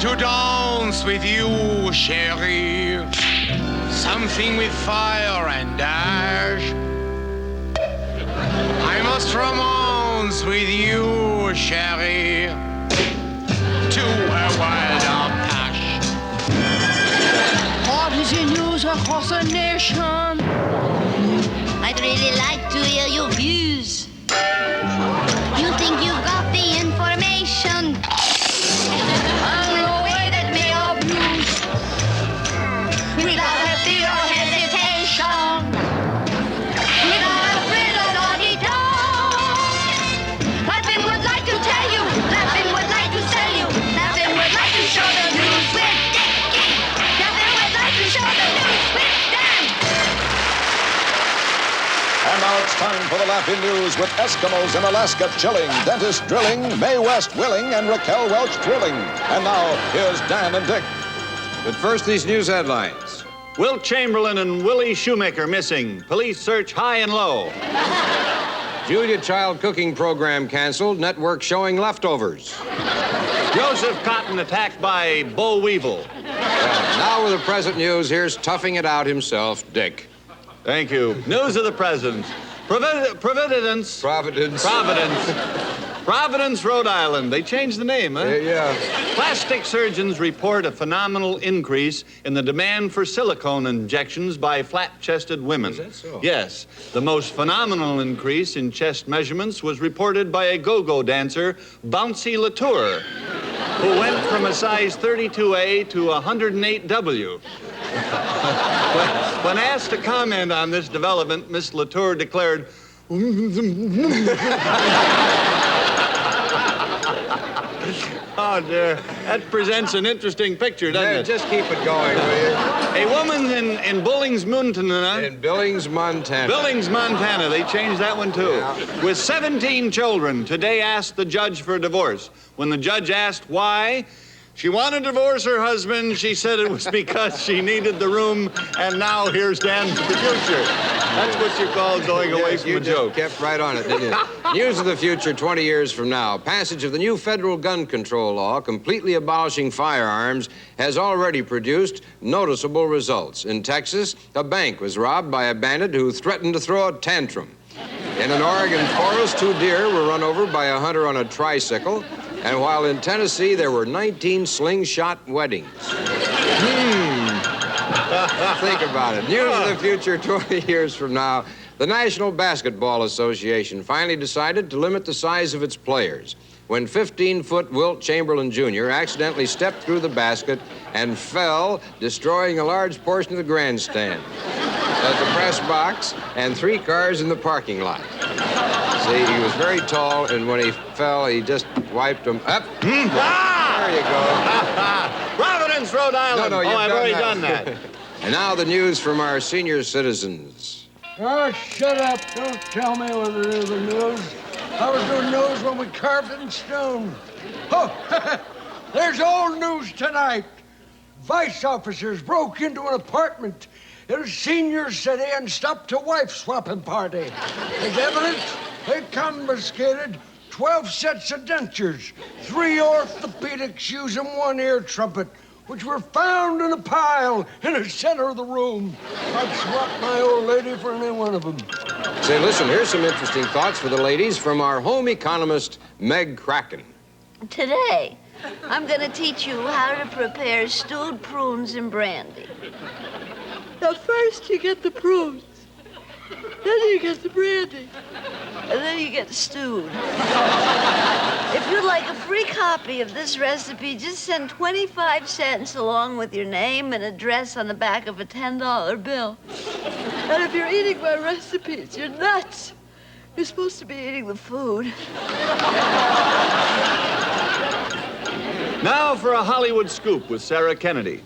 to dance with you, chérie. Something with fire and dash. I must romance with you, chérie. To a world of passion. What is the news across the nation? I'd really like to hear your views. You think you've got the information? On your way that may abuse. Without a fear or hesitation. Without a thrill or detour. Nothing would like to tell you. Nothing would like to sell you. Nothing would like to show the news with Dick. Nothing would like to show the news with Dan. And now it's time for the Laughing News with Eskimos in Alaska chilling, dentist drilling, Mae West willing, and Raquel Welch thrilling. And now, here's Dan and Dick. But first, these news headlines. Wilt Chamberlain and Willie Shoemaker missing. Police search high and low. Judy child cooking program canceled. Network showing leftovers. Joseph Cotton attacked by Bo Weevil. Now with the present news, here's toughing it out himself, Dick. Thank you. News of the president. Providence. Providence, Rhode Island. They changed the name, huh? Yeah. Plastic surgeons report a phenomenal increase in the demand for silicone injections by flat-chested women. Is that so? Yes. The most phenomenal increase in chest measurements was reported by a go-go dancer, Bouncy Latour, who went from a size 32A to 108W. When asked to comment on this development, Miss Latour declared, oh, dear. That presents an interesting picture, doesn't it? Just keep it going, will you? A woman in Billings, Montana. In Billings, Montana. Billings, Montana. They changed that one, too. Yeah. With 17 children, today asked the judge for a divorce. When the judge asked why she wanted to divorce her husband, she said it was because she needed the room, and now here's Dan for the future. That's what you call going away from a joke. Kept right on it, didn't you? News of the future 20 years from now. Passage of the new federal gun control law completely abolishing firearms has already produced noticeable results. In Texas, a bank was robbed by a bandit who threatened to throw a tantrum. In an Oregon forest, 2 deer were run over by a hunter on a tricycle. And while in Tennessee, there were 19 slingshot weddings. Think about it. News of the future 20 years from now. The National Basketball Association finally decided to limit the size of its players when 15-foot Wilt Chamberlain Jr. accidentally stepped through the basket and fell, destroying a large portion of the grandstand, the press box, and 3 cars in the parking lot. See, he was very tall, and when he fell, he just wiped them up. There you go. Providence, Rhode Island. No, I've already done that. And now the news from our senior citizens. Oh, shut up. Don't tell me what it is the news. I was doing news when we carved it in stone. Oh, there's old news tonight. Vice officers broke into an apartment at a senior city and stopped a wife-swapping party. As evidence, they confiscated 12 sets of dentures, 3 orthopedic shoes, and 1 ear trumpet, which were found in a pile in the center of the room. I'd swap my old lady for any one of them. Say, listen, here's some interesting thoughts for the ladies from our home economist, Meg Kraken. Today, I'm going to teach you how to prepare stewed prunes in brandy. Now, first you get the prunes, then you get the brandy, and then you get stewed. If you'd like a free copy of this recipe, just send 25 cents along with your name and address on the back of a $10 bill. And if you're eating my recipes, you're nuts. You're supposed to be eating the food. Now for a Hollywood scoop with Sarah Kennedy.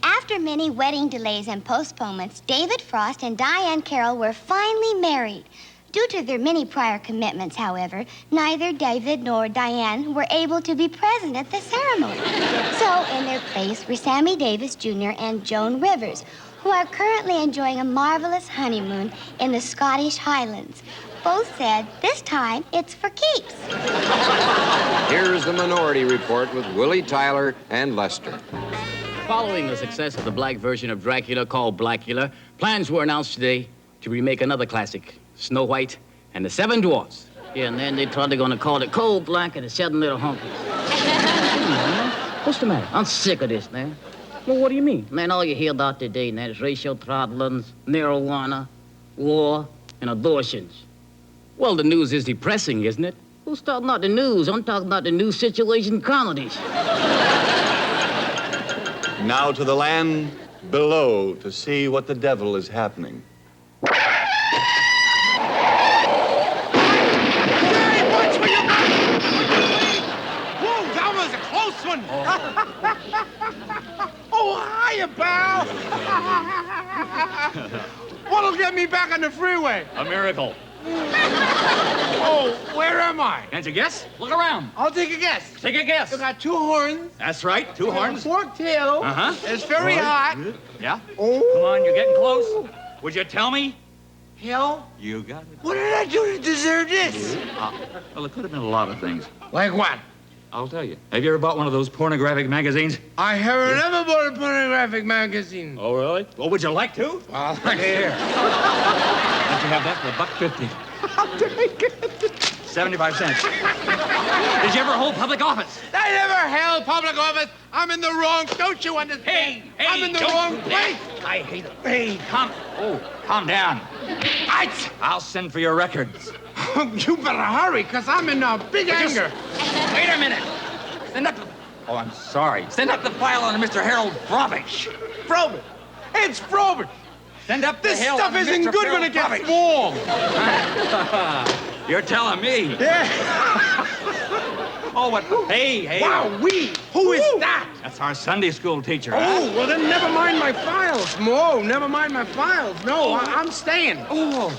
After many wedding delays and postponements, David Frost and Diane Carroll were finally married. Due to their many prior commitments, however, neither David nor Diane were able to be present at the ceremony. So in their place were Sammy Davis Jr. and Joan Rivers, who are currently enjoying a marvelous honeymoon in the Scottish Highlands. Both said this time it's for keeps. Here's the Minority Report with Willie Tyler and Lester. Following the success of the black version of Dracula called Blackula, plans were announced today to remake another classic, Snow White and the Seven Dwarfs. Yeah, and then they thought they're gonna call it Cold Black and the Seven Little Honkies. What's the matter? I'm sick of this, man. Well, what do you mean? Man, all you hear about today, man, is racial problems, marijuana, war, and abortions. Well, the news is depressing, isn't it? Who's talking about the news? I'm talking about the news situation comedies. Now to the land below to see what the devil is happening. Oh, hiya, pal! What'll get me back on the freeway? A miracle. Oh, where am I? Can't you guess? Look around. I'll take a guess. Take a guess. You got two horns. That's right, two horns. Forked tail. Uh-huh. It's very hot. Yeah? Oh. Come on, you're getting close. Would you tell me? Hell? You got it. What did I do to deserve this? Well, it could have been a lot of things. Like what? I'll tell you. Have you ever bought one of those pornographic magazines? I haven't ever bought a pornographic magazine. Oh, really? Well, would you like to? Well, here. Let you have that for $1.50. I'll take it. 75 cents. Did you ever hold public office? I never held public office. I'm in the wrong. Don't you understand? Hey, I'm in the don't wrong do place. that. I hate it. Hey, calm down. I'll send for your records. You better hurry, because I'm in a big anger. Wait a minute. Send up the... Oh, I'm sorry. Send up the file on Mr. Harold Frobich. Frobich. It's Frobich. Send up the This hill stuff on isn't Mr. good Harold when it gets Frobich. warm. You're telling me. Yeah. Oh, what? Hey. Wow, Who is that? That's our Sunday school teacher. Oh, well, then never mind my files. No, never mind my files. No, I'm staying. Oh.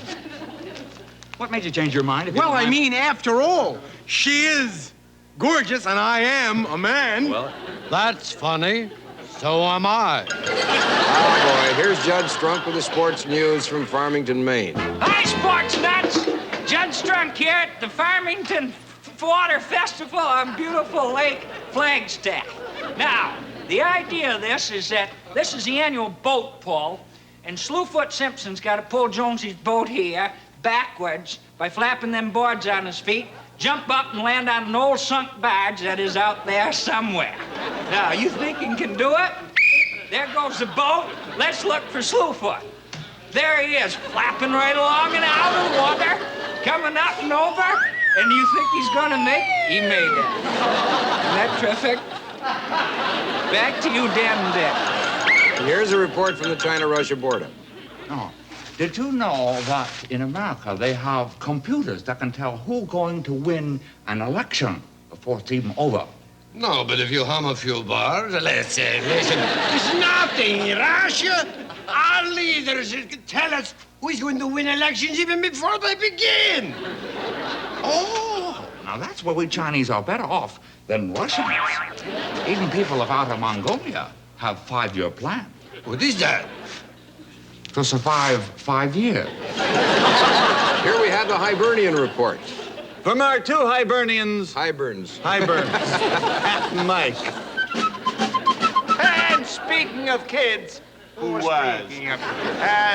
What made you change your mind? If you Well, don't I mind? mean, after all, she is gorgeous and I am a man. Well, That's funny. So am I. Oh, boy, here's Judge Strunk with the sports news from Farmington, Maine. Hi, sports nuts! Judge Strunk here at the Farmington Water Festival on beautiful Lake Flagstaff. Now, the idea of this is that this is the annual boat pull, and Slewfoot Simpson's got to pull Jonesy's boat here backwards by flapping them boards on his feet, jump up and land on an old sunk barge that is out there somewhere. Now, you think you can do it? There goes the boat. Let's look for Slewfoot. There he is, flapping right along and out of the water, coming up and over. And you think he's gonna make it? He made it. Isn't that terrific? Back to you, Dan and Dick. And here's a report from the China-Russia border. Oh, did you know that in America they have computers that can tell who's going to win an election before it's even over? No, but if you hum a few bars, let's say, listen, there's nothing in Russia. Our leaders tell us who's going to win elections even before they begin. Oh, now that's where we Chinese are better off than Russians. Even people of Outer Mongolia have 5-year plans. What is that? To survive 5 years. Here we have the Hibernian report. From our two Hibernians, Hiberns. Pat and Mike. And speaking of kids, Who was?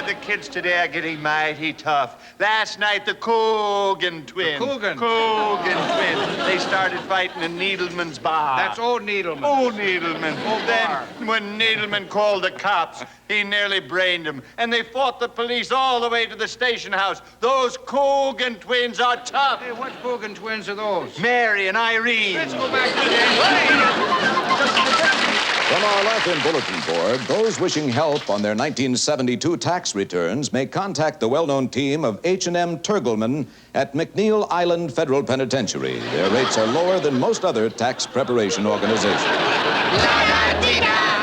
the kids today are getting mighty tough. Last night, the Coogan twins. Coogan twins. They started fighting in Needleman's bar. That's old Needleman. Old Needleman. Then, when Needleman called the cops, he nearly brained him. And they fought the police all the way to the station house. Those Coogan twins are tough. Hey, what Coogan twins are those? Mary and Irene. Let's go back to the From our Laugh-In Bulletin Board, those wishing help on their 1972 tax returns may contact the well-known team of H&M Turgelman at McNeil Island Federal Penitentiary. Their rates are lower than most other tax preparation organizations. La-da-dee-da!